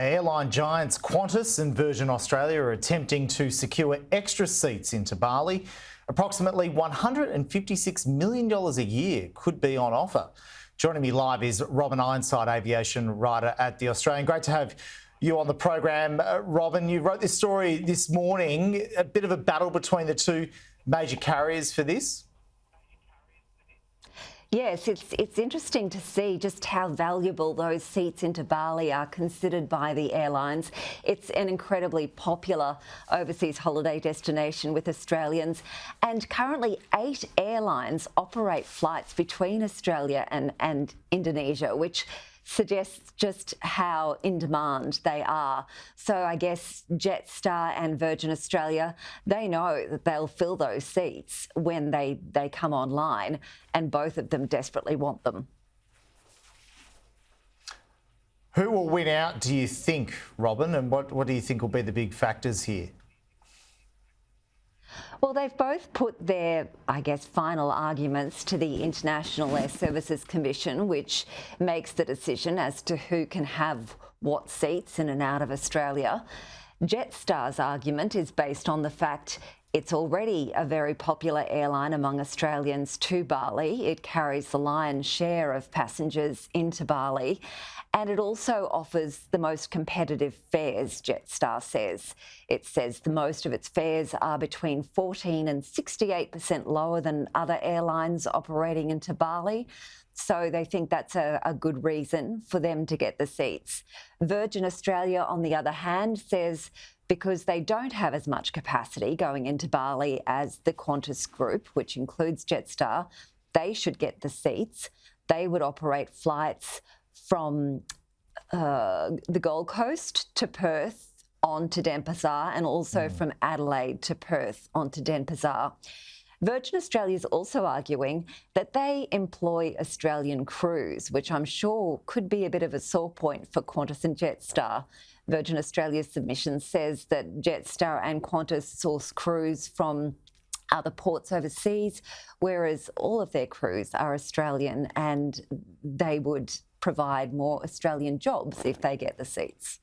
Airline giants Qantas and Virgin Australia are attempting to secure extra seats into Bali. Approximately $156 million a year could be on offer. Joining me live is Robyn, Ironside aviation writer at The Australian. Great to have you on the program. Robyn, you wrote this story this morning, a bit of a battle between the two major carriers for this. Yes, it's interesting to see just how valuable those seats into Bali are considered by the airlines. It's an incredibly popular overseas holiday destination with Australians, and currently 8 airlines operate flights between Australia and Indonesia, which suggests just how in demand they are. So I guess Jetstar and Virgin Australia, they know that they'll fill those seats when they come online, and both of them desperately want them. Who will win out, do you think, Robyn, and what do you think will be the big factors here? Well, they've both put their, I guess, final arguments to the International Air Services Commission, which makes the decision as to who can have what seats in and out of Australia. Jetstar's argument is based on the fact it's already a very popular airline among Australians to Bali. It carries the lion's share of passengers into Bali, and it also offers the most competitive fares, Jetstar says. It says the most of its fares are between 14% and 68% lower than other airlines operating into Bali. So they think that's a good reason for them to get the seats. Virgin Australia, on the other hand, says because they don't have as much capacity going into Bali as the Qantas group, which includes Jetstar, they should get the seats. They would operate flights from the Gold Coast to Perth on to Denpasar, and also from Adelaide to Perth on to Denpasar. Virgin Australia is also arguing that they employ Australian crews, which I'm sure could be a bit of a sore point for Qantas and Jetstar. Virgin Australia's submission says that Jetstar and Qantas source crews from other ports overseas, whereas all of their crews are Australian, and they would provide more Australian jobs if they get the seats.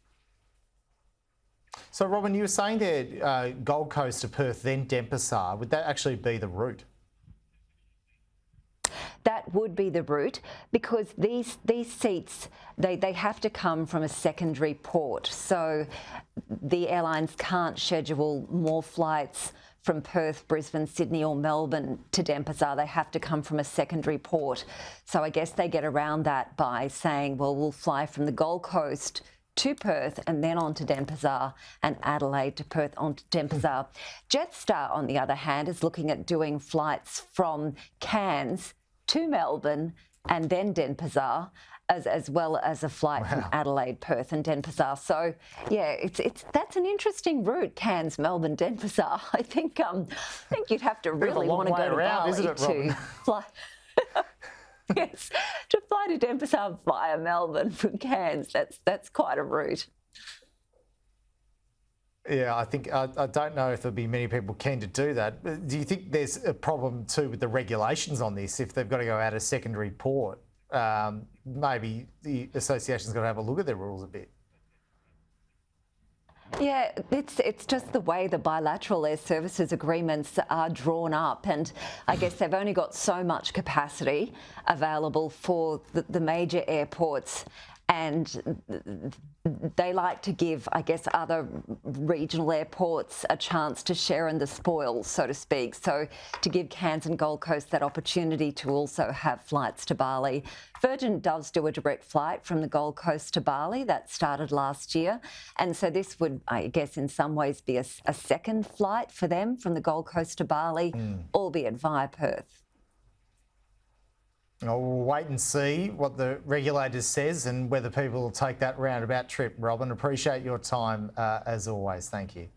So, Robyn, you were saying there Gold Coast to Perth, then Denpasar. Would that actually be the route? That would be the route, because these seats, they have to come from a secondary port. So the airlines can't schedule more flights from Perth, Brisbane, Sydney or Melbourne to Denpasar. They have to come from a secondary port. So I guess they get around that by saying, well, we'll fly from the Gold Coast to Perth and then on to Denpasar, and Adelaide to Perth on to Denpasar. Jetstar, on the other hand, is looking at doing flights from Cairns to Melbourne and then Denpasar, as well as a flight from Adelaide, Perth and Denpasar. So, yeah, that's an interesting route, Cairns, Melbourne, Denpasar. I think you'd have to really want to go to Bali to fly. Yes, to fly to Denpasar via Melbourne from Cairns, that's quite a route. Yeah, I think I don't know if there'll be many people keen to do that. Do you think there's a problem too with the regulations on this? If they've got to go out a secondary port, maybe the association's got to have a look at their rules a bit. Yeah, it's just the way the bilateral air services agreements are drawn up, and I guess they've only got so much capacity available for the major airports, and they like to give, I guess, other regional airports a chance to share in the spoils, so to speak. So to give Cairns and Gold Coast that opportunity to also have flights to Bali. Virgin does do a direct flight from the Gold Coast to Bali. That started last year. And so this would, I guess, in some ways be a second flight for them from the Gold Coast to Bali, albeit via Perth. We'll wait and see what the regulator says and whether people will take that roundabout trip, Robyn. Appreciate your time as always. Thank you.